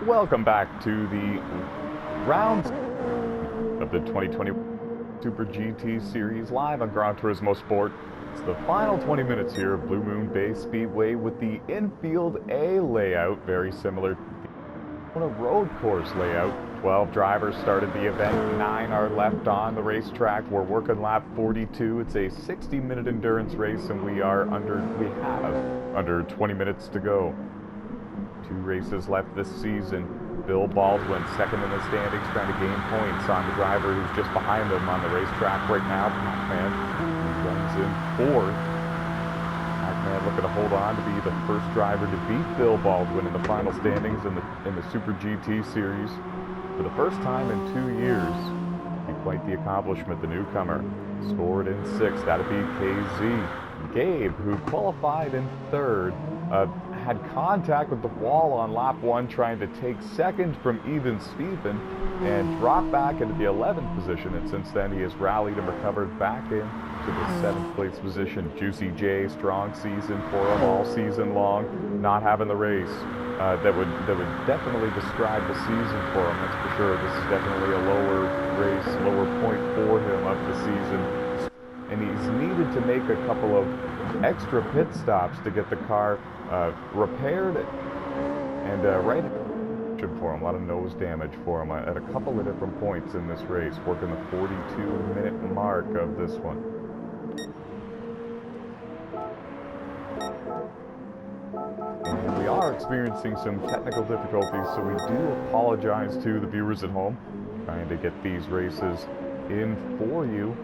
Welcome back to the rounds of the 2020 Super GT Series live on Gran Turismo Sport. It's the final 20 minutes here of Blue Moon Bay Speedway with the Infield A layout, very similar to the road course layout. 12 drivers started the event, 9 are left on the racetrack. We're working lap 42. It's a 60-minute endurance race, and we have under 20 minutes to go. 2 races left this season. Bill Baldwin second in the standings, trying to gain points on the driver who's just behind him on the racetrack right now. Pac-Man runs in 4th. Pac-Man looking to hold on to be the first driver to beat Bill Baldwin in the final standings in the Super GT Series for the first time in 2 years. Be quite the accomplishment. The newcomer scored in 6th. That'd be KZ. Gabe, who qualified in 3rd, had contact with the wall on lap 1, trying to take 2nd from even Steven and drop back into the 11th position, and since then he has rallied and recovered back into the 7th place position. Juicy J, strong season for him all season long, not having the race that would definitely describe the season for him, that's for sure. This is definitely a lower race, lower point for him of the season, and he's needed to make a couple of extra pit stops to get the car repaired and right for him. A lot of nose damage for him at a couple of different points in this race, working the 42-minute mark of this one. And we are experiencing some technical difficulties, so we do apologize to the viewers at home, trying to get these races in for you.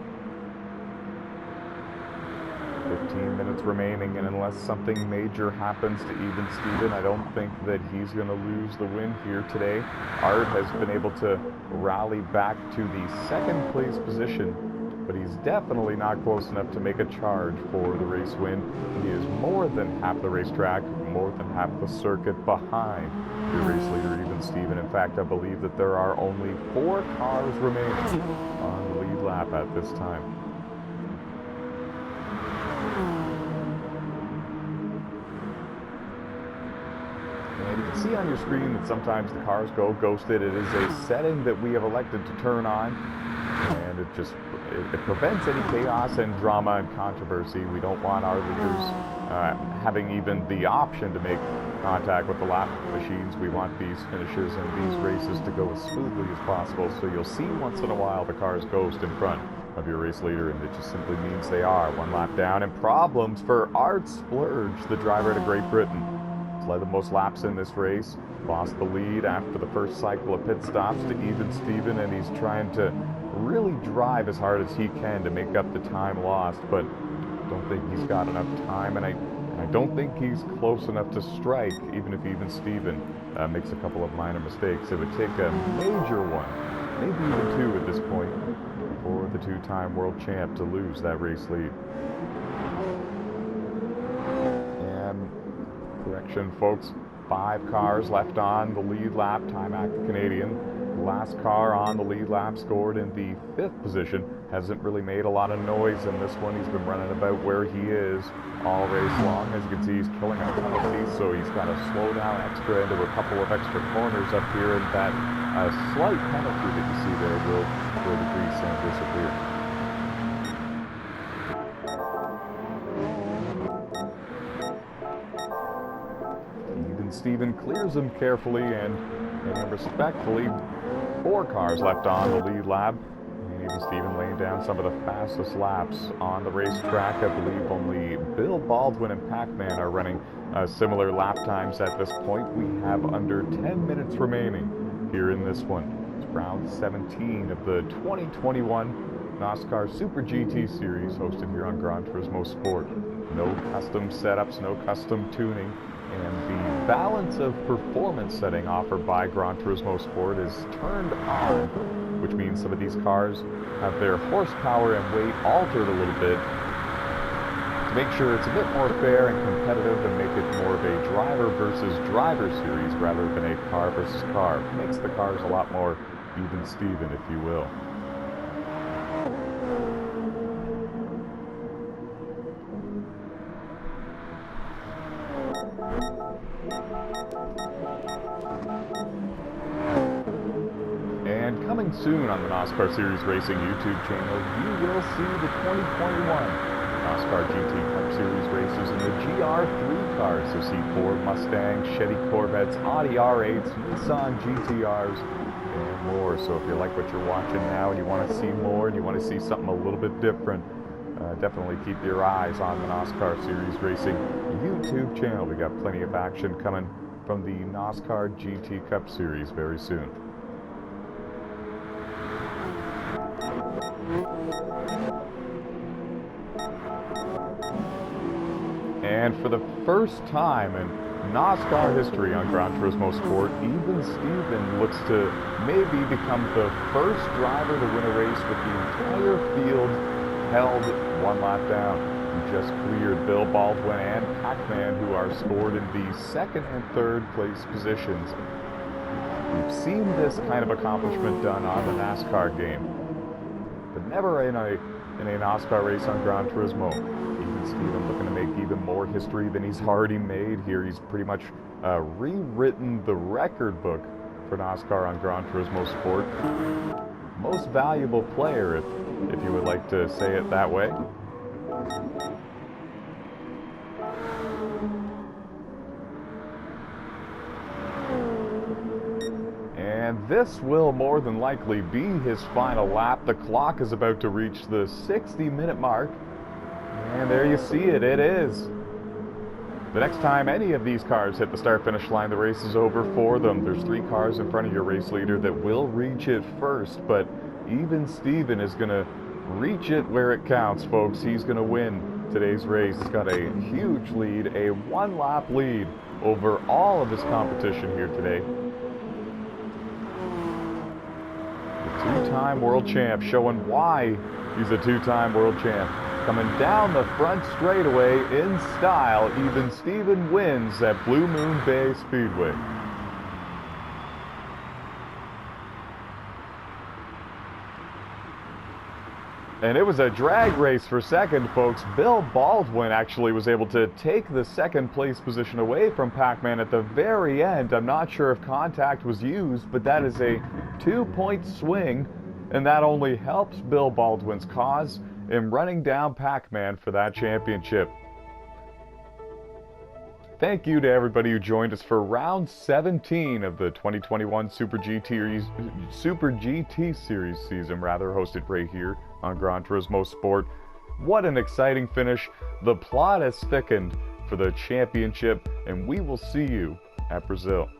15 minutes remaining, and unless something major happens to even Steven, I don't think that he's going to lose the win here today. Art has been able to rally back to the 2nd place position, but he's definitely not close enough to make a charge for the race win. He is more than half the racetrack, more than half the circuit behind the race leader, even Steven. In fact, I believe that there are only 4 cars remaining on the lead lap at this time. And you can see on your screen that sometimes the cars go ghosted. It is a setting that we have elected to turn on, and it prevents any chaos and drama and controversy. We don't want our leaders having even the option to make contact with the lap machines. We want these finishes and these races to go as smoothly as possible. So you'll see once in a while the cars ghost in front of your race leader, and it just simply means they are 1 lap down. And problems for Art Splurge, the driver to Great Britain. Led the most laps in this race, lost the lead after the first cycle of pit stops to even Steven, and he's trying to really drive as hard as he can to make up the time lost, but I don't think he's got enough time, and I don't think he's close enough to strike, even if even Steven makes a couple of minor mistakes. It would take a major one, maybe even 2 at this point, for the 2-time world champ to lose that race lead. Correction, folks. 5 cars left on the lead lap. Time Act Canadian. The last car on the lead lap scored in the 5th position. Hasn't really made a lot of noise in this one. He's been running about where he is all race long. As you can see, he's killing a ton of speed, so he's got to slow down extra into a couple of extra corners up here, and that slight penalty that you see there will the grease and disappear. Steven clears him carefully and respectfully. 4 cars left on the lead lap, and even Steven laying down some of the fastest laps on the racetrack. I believe only Bill Baldwin and Pac-Man are running similar lap times at this point. We have under 10 minutes remaining here in this one. It's round 17 of the 2021 NOSSCAR Super GT Series, hosted here on Gran Turismo Sport. No custom setups, no custom tuning. And the balance of performance setting offered by Gran Turismo Sport is turned on, which means some of these cars have their horsepower and weight altered a little bit to make sure it's a bit more fair and competitive and make it more of a driver versus driver series rather than a car versus car. It makes the cars a lot more even Steven, if you will. And coming soon on the NOSSCAR Series Racing YouTube channel, you will see the 2021 NOSSCAR GT Cup Series races in the GR3 cars. So see Ford Mustangs, Chevy Corvettes, Audi R8s, Nissan GTRs, and more. So if you like what you're watching now and you want to see more and you want to see something a little bit different, definitely keep your eyes on the NOSSCAR Series Racing YouTube channel. We got plenty of action coming from the NOSSCAR GT Cup Series very soon. And for the first time in NOSSCAR history on Gran Turismo Sport, even Steven looks to maybe become the first driver to win a race with the entire field held one lap down. He just cleared Bill Baldwin and Pac-Man, who are scored in the second and third place positions. We've seen this kind of accomplishment done on the NASCAR game, but never in a NOSSCAR race on Gran Turismo. Even Steven looking to make even more history than he's already made here. He's pretty much rewritten the record book for NOSSCAR on Gran Turismo Sport. Most valuable player, if you would like to say it that way. And this will more than likely be his final lap. The clock is about to reach the 60-minute mark. And there you see it, it is. The next time any of these cars hit the start-finish line, the race is over for them. There's 3 cars in front of your race leader that will reach it first, but even Steven is going to reach it where it counts, folks. He's going to win today's race. He's got a huge lead, a 1-lap lead over all of his competition here today. The 2-time world champ, showing why he's a 2-time world champ. Coming down the front straightaway in style, even Steven wins at Blue Moon Bay Speedway. And it was a drag race for second, folks. Bill Baldwin actually was able to take the second place position away from Pac-Man at the very end. I'm not sure if contact was used, but that is a 2-point swing, and that only helps Bill Baldwin's cause in running down Pac-Man for that championship. Thank you to everybody who joined us for round 17 of the 2021 Super GT Series season, hosted right here on Gran Turismo Sport. What an exciting finish. The plot has thickened for the championship, and we will see you at Brazil.